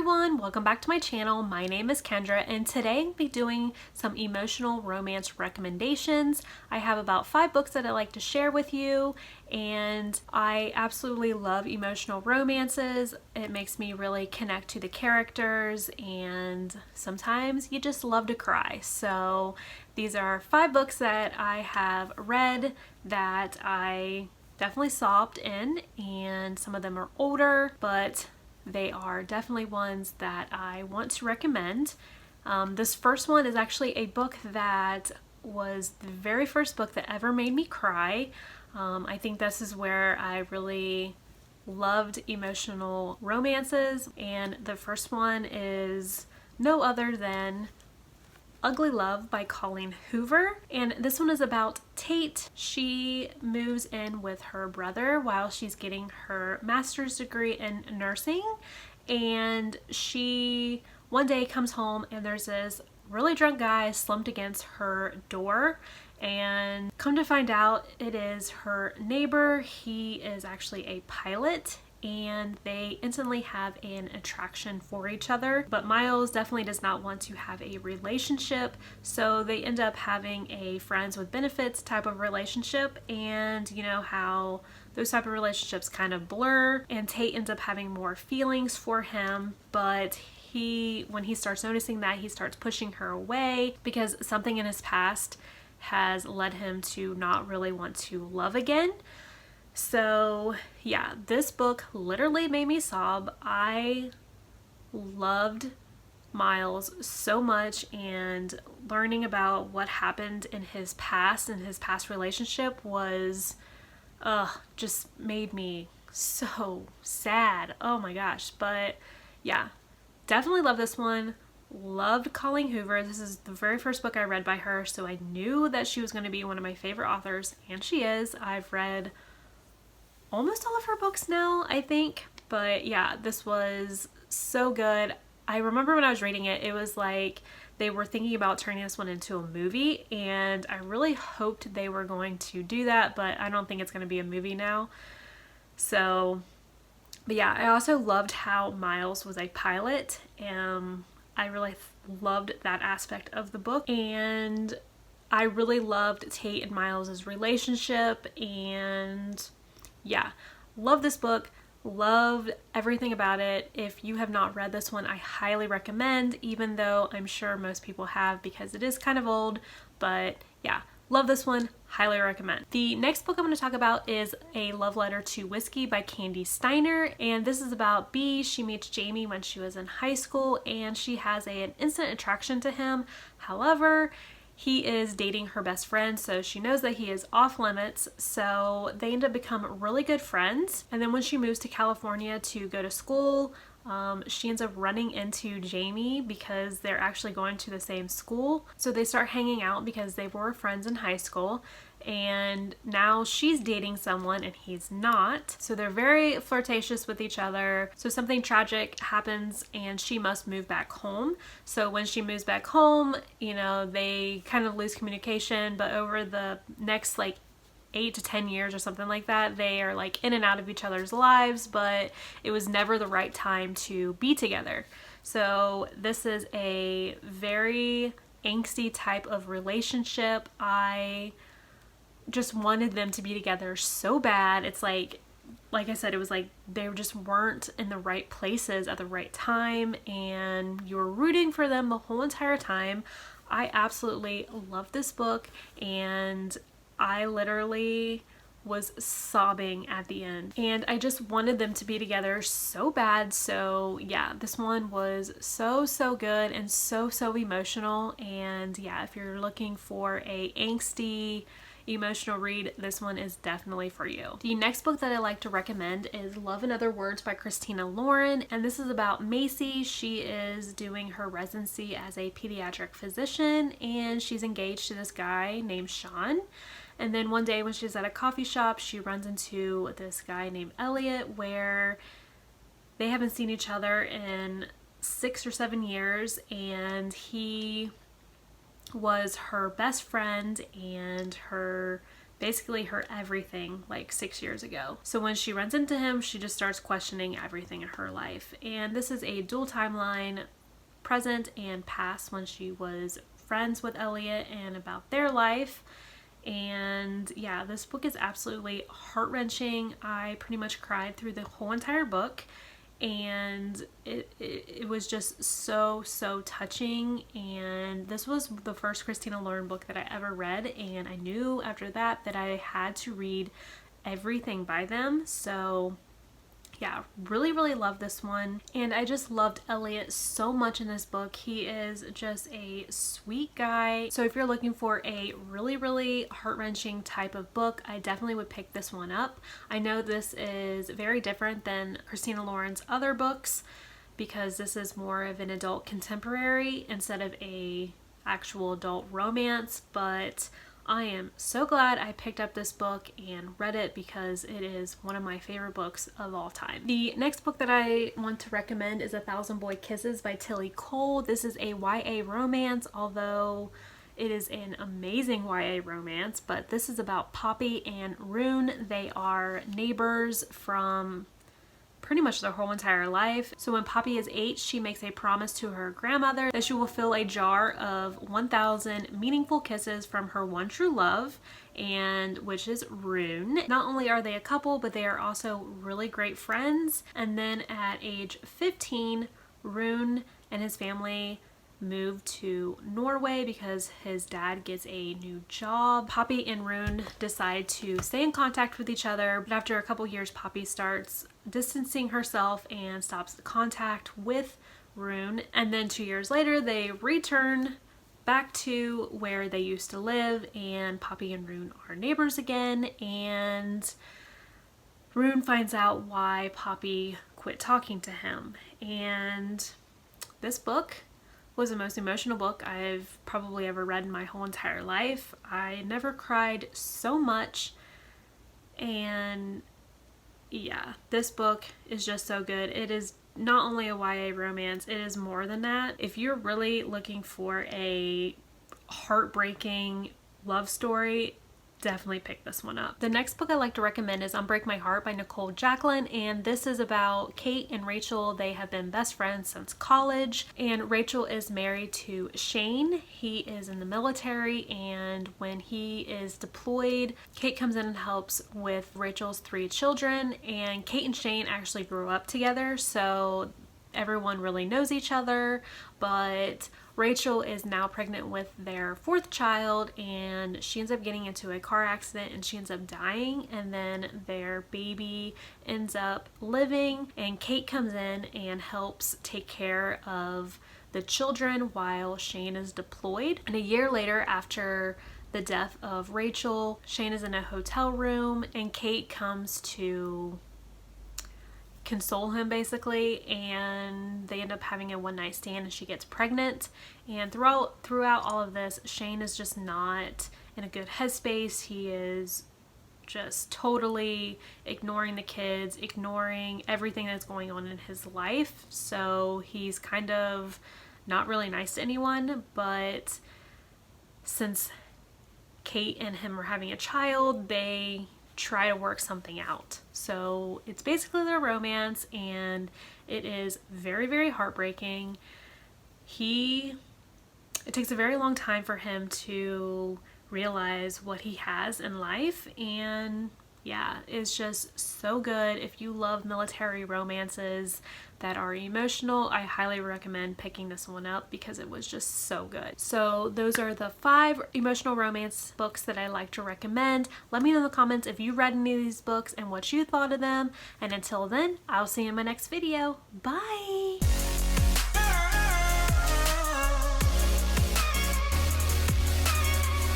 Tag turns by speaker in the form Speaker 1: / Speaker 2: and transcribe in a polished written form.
Speaker 1: everyone, welcome back to my channel. My name is Kendra and today I'll be doing some emotional romance recommendations. I have about 5 books that I'd like to share with you, and I absolutely love emotional romances. It makes me really connect to the characters and sometimes you just love to cry. So these are 5 books that I have read that I definitely sobbed in, and some of them are older, but they are definitely ones that I want to recommend. This first one is actually a book that was the very first book that ever made me cry. I think this is where I really loved emotional romances, and the first one is no other than Ugly Love by Colleen Hoover. And this one is about Tate. She moves in with her brother while she's getting her master's degree in nursing, and she one day comes home and there's this really drunk guy slumped against her door, and come to find out it is her neighbor. He is actually a pilot and they instantly have an attraction for each other, but Miles definitely does not want to have a relationship, so they end up having a friends with benefits type of relationship. And you know how those type of relationships kind of blur, and Tate ends up having more feelings for him, but when he starts noticing that, he starts pushing her away because something in his past has led him to not really want to love again. So yeah, this book literally made me sob. I loved Miles so much, and learning about what happened in his past and his past relationship was just made me so sad. Oh my gosh. But yeah, definitely love this one. Loved Colleen Hoover. This is the very first book I read by her, so I knew that she was going to be one of my favorite authors, and she is. I've read almost all of her books now, I think. But yeah, this was so good. I remember when I was reading it, it was like they were thinking about turning this one into a movie, and I really hoped they were going to do that, but I don't think it's going to be a movie now. So, but yeah, I also loved how Miles was a pilot. I really loved that aspect of the book, and I really loved Tate and Miles' relationship, and yeah, love this book, loved everything about it. If you have not read this one, I highly recommend, even though I'm sure most people have because it is kind of old. But yeah, love this one, highly recommend. The next book I'm going to talk about is A Love Letter to Whiskey by Candy Steiner, and this is about Bee. She meets Jamie when she was in high school, and she has an instant attraction to him. However, he is dating her best friend, so she knows that he is off limits, so they end up becoming really good friends. And then when she moves to California to go to school, she ends up running into Jamie because they're actually going to the same school. So they start hanging out because they were friends in high school, and now she's dating someone and he's not. So they're very flirtatious with each other. So something tragic happens and she must move back home. So when she moves back home, you know, they kind of lose communication, but over the next like 8 to 10 years or something like that, they are like in and out of each other's lives, but it was never the right time to be together. So this is a very angsty type of relationship. I just wanted them to be together so bad. It's like I said, it was like they just weren't in the right places at the right time, and you were rooting for them the whole entire time. I absolutely loved this book, and I literally was sobbing at the end, and I just wanted them to be together so bad. So yeah, this one was so good and so emotional. And yeah, if you're looking for a angsty emotional read, this one is definitely for you. The next book that I like to recommend is Love in Other Words by Christina Lauren, and this is about Macy. She is doing her residency as a pediatric physician, and she's engaged to this guy named Sean. And then one day when she's at a coffee shop, she runs into this guy named Elliot, where they haven't seen each other in 6 or 7 years, and he was her best friend and her basically her everything like 6 years ago. So when she runs into him, she just starts questioning everything in her life. And this is a dual timeline, present and past, when she was friends with Elliot and about their life. And yeah, this book is absolutely heart-wrenching. I pretty much cried through the whole entire book, and it was just so touching. And this was the first Christina Lauren book that I ever read, and I knew after that that I had to read everything by them. So yeah, really love this one. And I just loved Elliot so much in this book. He is just a sweet guy. So if you're looking for a really heart-wrenching type of book, I definitely would pick this one up. I know this is very different than Christina Lauren's other books because this is more of an adult contemporary instead of a actual adult romance, but I am so glad I picked up this book and read it because it is one of my favorite books of all time. The next book that I want to recommend is A Thousand Boy Kisses by Tilly Cole. This is a YA romance, although it is an amazing YA romance, but this is about Poppy and Rune. They are neighbors from pretty much their whole entire life. So when Poppy is 8, she makes a promise to her grandmother that she will fill a jar of 1,000 meaningful kisses from her one true love, and which is Rune. Not only are they a couple, but they are also really great friends. And then at age 15, Rune and his family moved to Norway because his dad gets a new job. Poppy and Rune decide to stay in contact with each other, but after a couple years, Poppy starts distancing herself and stops the contact with Rune. And then 2 years later, they return back to where they used to live, and Poppy and Rune are neighbors again. And Rune finds out why Poppy quit talking to him. And this book was the most emotional book I've probably ever read in my whole entire life. I never cried so much, and yeah, this book is just so good. It is not only a YA romance, it is more than that. If you're really looking for a heartbreaking love story, definitely pick this one up. The next book I like to recommend is Unbreak My Heart by Nicole Jacqueline, and this is about Kate and Rachel. They have been best friends since college, and Rachel is married to Shane. He is in the military, and when he is deployed, Kate comes in and helps with Rachel's 3 children, and Kate and Shane actually grew up together, so everyone really knows each other. But Rachel is now pregnant with their 4th child, and she ends up getting into a car accident and she ends up dying, and then their baby ends up living, and Kate comes in and helps take care of the children while Shane is deployed. And a year later, after the death of Rachel, Shane is in a hotel room and Kate comes to console him basically, and they end up having a one-night stand and she gets pregnant. And throughout all of this, Shane is just not in a good headspace. He is just totally ignoring the kids, ignoring everything that's going on in his life. So he's kind of not really nice to anyone. But since Kate and him are having a child, they try to work something out. So it's basically their romance, and it is very heartbreaking. It takes a very long time for him to realize what he has in life, and yeah, it's just so good. If you love military romances that are emotional, I highly recommend picking this one up because it was just so good. So those are the 5 emotional romance books that I like to recommend. Let me know in the comments if you read any of these books and what you thought of them. And until then, I'll see you in my next video. Bye!